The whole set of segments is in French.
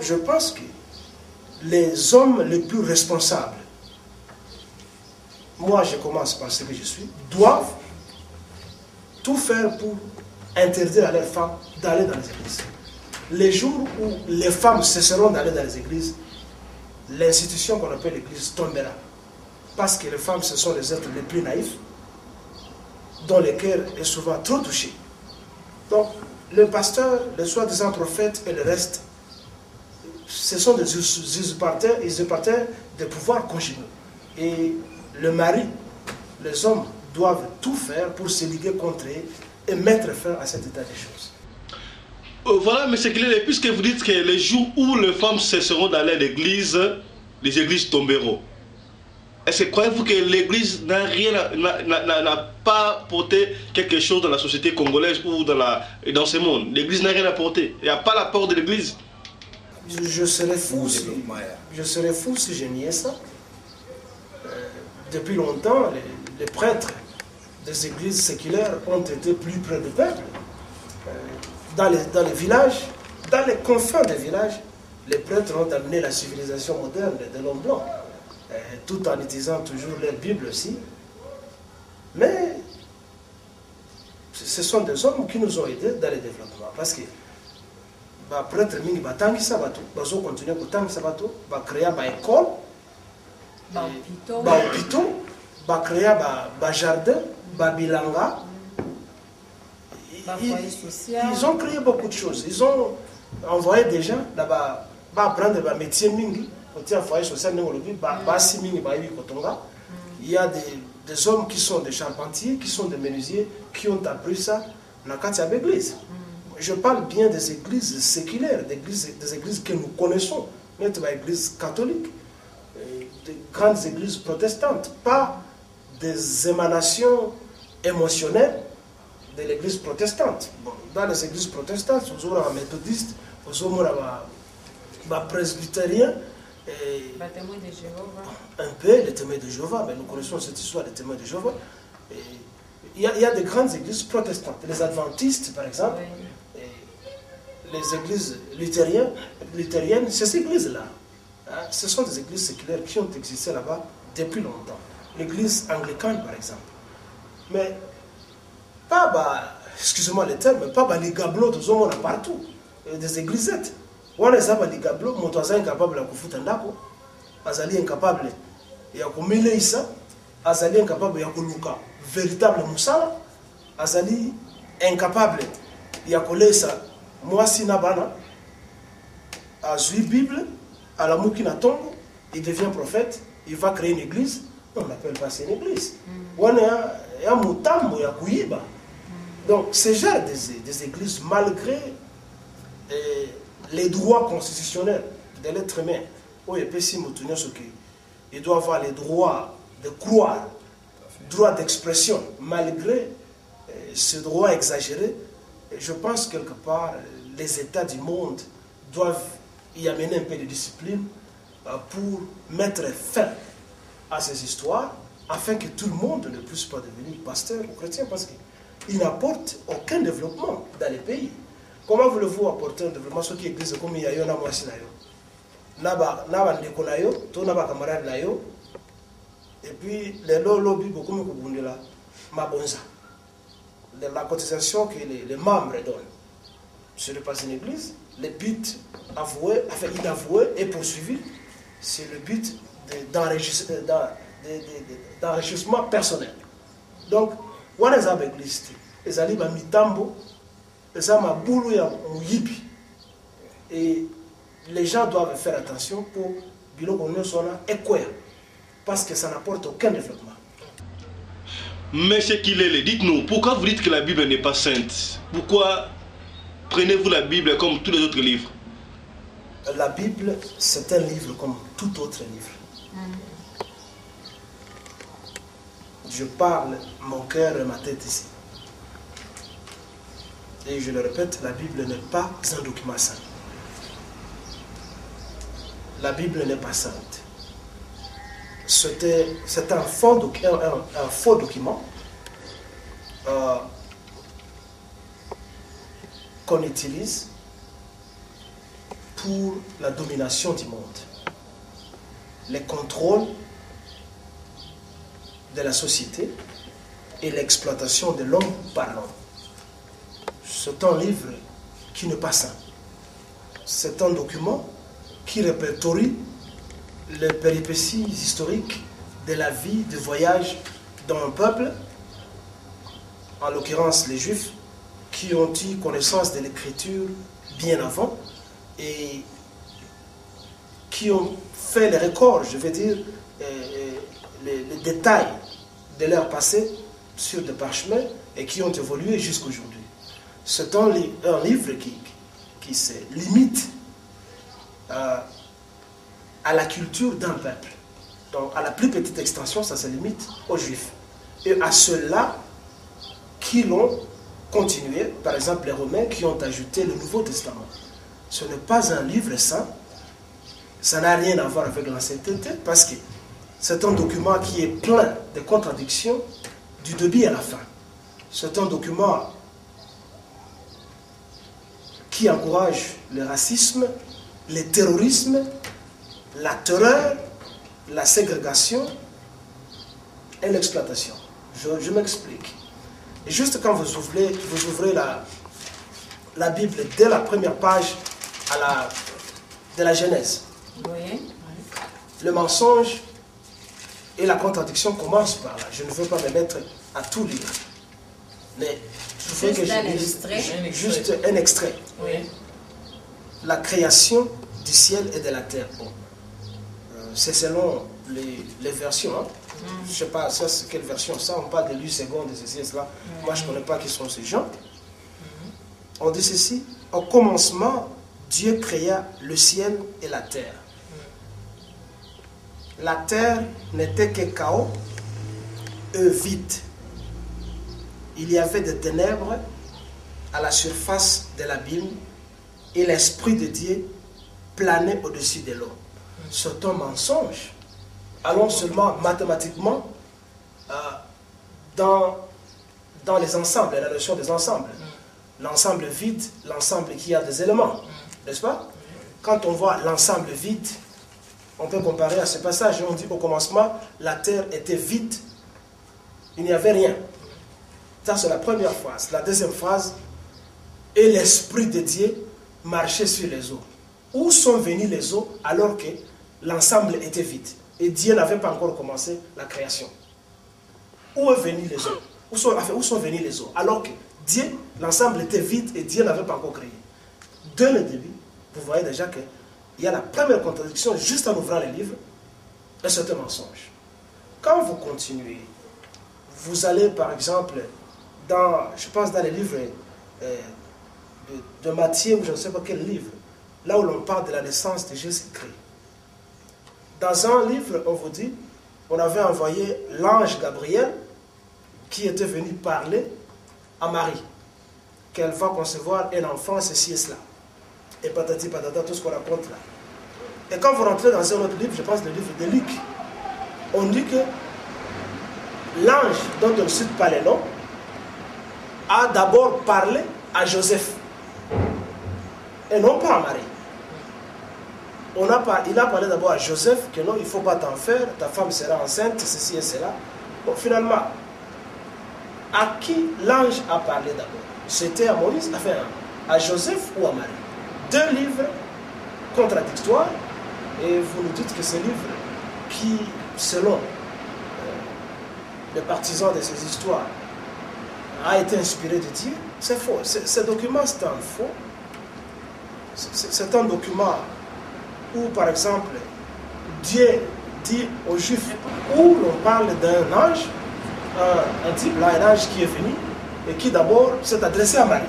Je pense que les hommes les plus responsables, moi je commence par ce que je suis, doivent tout faire pour interdire à leurs femmes d'aller dans les églises. Les jours où les femmes cesseront d'aller dans les églises, l'institution qu'on appelle l'église tombera. Parce que les femmes, ce sont les êtres les plus naïfs, dont le cœur est souvent trop touché. Donc, le pasteur, les soi-disant prophètes et le reste, ce sont des usurpateurs de pouvoirs conjugaux. Et le mari, les hommes doivent tout faire pour se liguer contre eux et mettre fin à cet état des choses. Voilà, M. Kilele, puisque vous dites que les jours où les femmes cesseront d'aller à l'église, les églises tomberont. Est-ce que croyez-vous que l'église n'a pas porté quelque chose dans la société congolaise ou dans ce monde? L'église n'a rien apporté. Il n'y a pas l'apport de l'église. Je serais fou si je niais ça. Depuis longtemps, les prêtres des églises séculaires ont été plus près du peuple. Dans les villages, dans les confins des villages, les prêtres ont amené la civilisation moderne de l'homme blanc, tout en utilisant toujours leur Bible aussi. Mais ce sont des hommes qui nous ont aidés dans le développement. Parce que les prêtres mingi batangi sabato, bazo continuer kutanga sabato, ba créer ba école, ba hôpitaux, ba créer ba jardin, ba bilanga. Ils ont créé beaucoup de choses. Ils ont envoyé des gens là-bas apprendre des métiers mingi. Il y a des hommes qui sont des charpentiers, qui sont des menuisiers, qui ont appris ça dans la église. Je parle bien des églises séculaires, des églises que nous connaissons, notre église catholique, des grandes églises protestantes, pas des émanations émotionnelles de l'église protestante. Bon, dans les églises protestantes, nous avons les méthodistes, nous avons les presbytériens, témoins de Jéhovah. Un peu les témoins de Jéhovah, mais nous connaissons cette histoire des témoins de Jéhovah. Il y a des grandes églises protestantes, les adventistes par exemple, les églises luthériennes, ces églises-là, hein, ce sont des églises séculaires qui ont existé là-bas depuis longtemps. L'église anglicane par exemple. Mais pas, excusez-moi le terme, pas les gablots de Zomo partout, des églisettes. On les a les gablots, mon toisin incapable de kufuta ndako, azali incapable ya kumileisa, azali incapable ya kuluka véritable musala, azali incapable ya kolesa mwasi na bana, azui Bible, à la mukina tongo, il devient prophète, il va créer une église, on n'appelle pas ça une église. On a mutambo ya kuiba. Donc, ce genre des églises, malgré les droits constitutionnels de l'être humain, il doit avoir les droits de croire, droit d'expression, malgré ce droit exagéré. Je pense quelque part, les États du monde doivent y amener un peu de discipline pour mettre fin à ces histoires, afin que tout le monde ne puisse pas devenir pasteur ou chrétien, parce que il n'apporte aucun développement dans les pays. Comment voulez-vous apporter un développement sur qui existe comme il y a eu un mois Naba Nekonayo, tout Naba camarade Nayo, et puis les lobby beaucoup de la Mabonza. La cotisation que les membres donnent. Ce n'est pas une église. Le but avoué, enfin inavoué et poursuivi, c'est le but d'enrichissement personnel. Donc, wana za église ezali ba mitambo eza mabulu ya muyibi, et les gens doivent faire attention pour biloko nyonso wana ekwea, parce que ça n'apporte aucun développement. Monsieur Kilele, dites-nous, pourquoi vous dites que la Bible n'est pas sainte? Pourquoi prenez-vous la Bible comme tous les autres livres? La Bible, c'est un livre comme tout autre livre. Je parle mon cœur et ma tête ici. Et je le répète, la Bible n'est pas un document saint. La Bible n'est pas sainte. C'est un faux document qu'on utilise pour la domination du monde, le contrôle de la société et l'exploitation de l'homme par l'homme. C'est un livre qui n'est pas sain. C'est un document qui répertorie les péripéties historiques de la vie, de voyage d'un peuple, en l'occurrence les Juifs, qui ont eu connaissance de l'écriture bien avant et qui ont fait les records, je veux dire, les détails de leur passé sur des parchemins et qui ont évolué jusqu'aujourd'hui. C'est un livre qui se limite à la culture d'un peuple. Donc, à la plus petite extension, ça se limite aux Juifs. Et à ceux-là qui l'ont continué, par exemple les Romains qui ont ajouté le Nouveau Testament. Ce n'est pas un livre saint, ça n'a rien à voir avec l'Ancien Testament, parce que c'est un document qui est plein de contradictions du début à la fin. C'est un document qui encourage le racisme, le terrorisme, la terreur, la ségrégation et l'exploitation. Je m'explique. Et juste quand vous ouvrez la Bible dès la première page de la Genèse, Oui. le mensonge et la contradiction commencent par là. Je ne veux pas me mettre à tout lire. Mais je veux que je lise juste un extrait. Oui. La création du ciel et de la terre. Bon. C'est selon les versions. Hein. Je ne sais pas ça, c'est quelle version. Ça, on parle de lui seconde, de ceci et cela. Moi, je ne connais pas qui sont ces gens. On dit ceci. Au commencement, Dieu créa le ciel et la terre. La terre n'était que chaos et vide. Il y avait des ténèbres à la surface de l'abîme et l'Esprit de Dieu planait au-dessus de l'eau. C'est un mensonge. Allons seulement mathématiquement dans les ensembles, la notion des ensembles. L'ensemble vide, l'ensemble qui a des éléments, n'est-ce pas? Quand on voit l'ensemble vide, on peut comparer à ce passage où on dit au commencement, la terre était vide, il n'y avait rien. Ça, c'est la première phrase. La deuxième phrase, et l'Esprit de Dieu marchait sur les eaux. Où sont venus les eaux alors que l'ensemble était vide et Dieu n'avait pas encore commencé la création? Où est venu les eaux? Où sont venus les eaux alors que Dieu, l'ensemble était vide et Dieu n'avait pas encore créé? Dès le début, vous voyez déjà qu'il y a la première contradiction juste en ouvrant les livres, et c'est un mensonge. Quand vous continuez, vous allez par exemple je pense dans les livres de Matthieu ou je ne sais pas quel livre, là où l'on parle de la naissance de Jésus-Christ. Dans un livre, on vous dit, on avait envoyé l'ange Gabriel qui était venu parler à Marie, qu'elle va concevoir un enfant, ceci et cela. Et patati patata, tout ce qu'on raconte là. Et quand vous rentrez dans un autre livre, je pense le livre de Luc, on dit que l'ange dont on ne cite pas les noms a d'abord parlé à Joseph et non pas à Marie. Il a parlé d'abord à Joseph que non, il ne faut pas t'en faire, ta femme sera enceinte, ceci et cela. Bon, finalement, à qui l'ange a parlé d'abord? C'était à Moïse, enfin à Joseph ou à Marie? Deux livres contradictoires, et vous nous dites que ce livre qui, selon les partisans de ces histoires, a été inspiré de Dieu, c'est faux. Ce document, c'est un faux. C'est un document où, par exemple, Dieu dit aux Juifs, où l'on parle d'un ange, un type là, un ange qui est venu, et qui d'abord s'est adressé à Marie.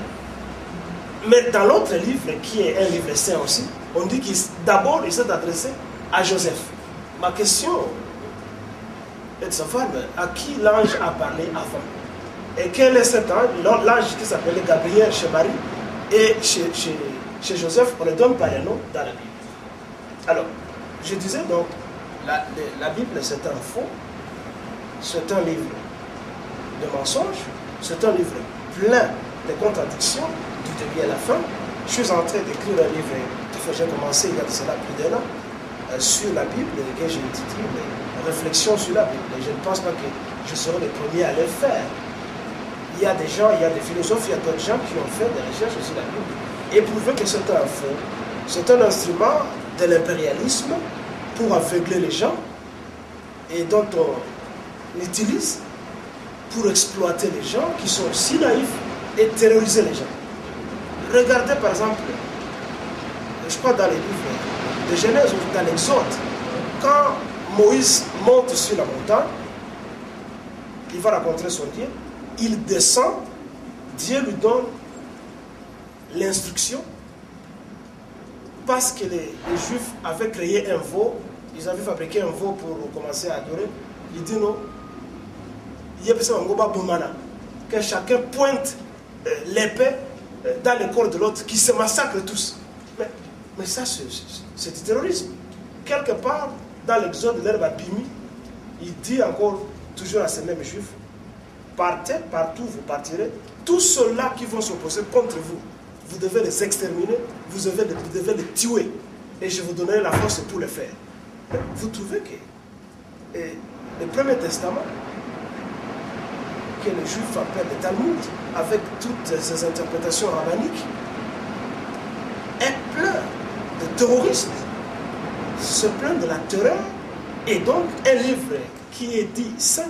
Mais dans l'autre livre, qui est un livre saint aussi, on dit qu'il d'abord il s'est adressé à Joseph. Ma question est de savoir à qui l'ange a parlé avant. Et quel est cet ange? L'ange qui s'appelait Gabriel chez Marie, et chez Joseph, on ne donne pas les noms dans la Bible. Alors, je disais donc, la Bible c'est un faux, c'est un livre de mensonges, c'est un livre plein de contradictions du début à la fin, Je suis en train d'écrire un livre, j'ai commencé il y a de cela plus d'1 an, sur la Bible, que j'ai étudié, les réflexions sur la Bible. Et je ne pense pas que je serai le premier à le faire. Il y a des gens, il y a des philosophes, il y a d'autres gens qui ont fait des recherches sur la Bible et prouvé que c'est un faux. C'est un instrument de l'impérialisme pour aveugler les gens et dont on utilise pour exploiter les gens qui sont si naïfs et terroriser les gens. Regardez par exemple, je crois dans les livres de Genèse ou dans l'Exode, quand Moïse monte sur la montagne, il va rencontrer son Dieu, il descend, Dieu lui donne l'instruction, parce que les Juifs avaient créé un veau, ils avaient fabriqué un veau pour commencer à adorer. Il dit non, que chacun pointe l'épée dans le corps de l'autre, qui se massacrent tous. Mais ça, c'est du terrorisme. Quelque part, dans l'Exode de l'herbe abîmée, il dit encore, toujours à ces mêmes Juifs, partez partout, vous partirez. Tous ceux-là qui vont s'opposer contre vous, vous devez les exterminer, vous devez les tuer. Et je vous donnerai la force pour le faire. Vous trouvez que le Premier Testament, que les Juifs appellent le Talmud, avec toutes ces interprétations rabbiniques, est plein de terrorisme, se plaint de la terreur, et donc un livre qui est dit saint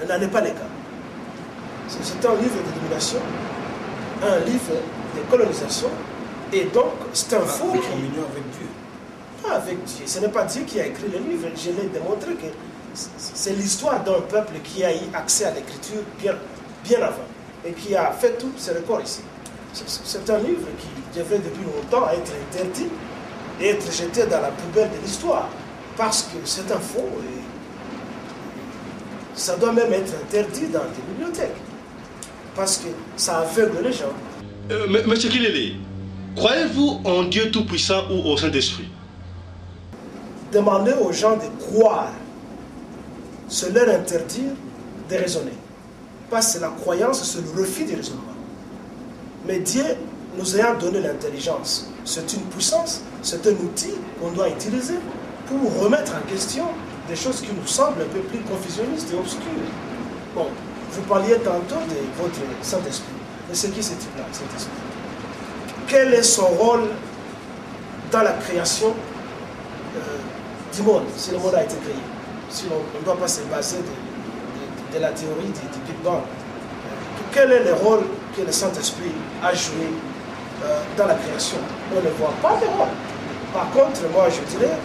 n'en est pas le cas. C'est un livre de domination, un livre de colonisation, et donc c'est un faux. En communion avec Dieu. Pas avec Dieu. Ce n'est pas Dieu qui a écrit le livre. Je l'ai démontré que c'est l'histoire d'un peuple qui a eu accès à l'écriture bien avant et qui a fait tous ses records ici. C'est un livre qui devrait depuis longtemps être interdit et être jeté dans la poubelle de l'histoire parce que c'est un faux et ça doit même être interdit dans des bibliothèques parce que ça aveugle les gens. Monsieur Kilele, croyez-vous en Dieu Tout-Puissant ou au Saint-Esprit? Demander aux gens de croire, c'est leur interdire de raisonner. Parce que la croyance, c'est le refus du raisonnement. Mais Dieu nous ayant donné l'intelligence, c'est une puissance, c'est un outil qu'on doit utiliser pour remettre en question des choses qui nous semblent un peu plus confusionnistes et obscures. Bon, vous parliez tantôt de votre Saint-Esprit. Mais c'est qui ce type-là, Saint-Esprit? Quel est son rôle dans la création du monde, si le monde a été créé? Si on ne doit pas se baser de la théorie du Big Bang. Quel est le rôle que le Saint-Esprit a joué dans la création? On ne voit pas de rôle. Par contre, moi je dirais,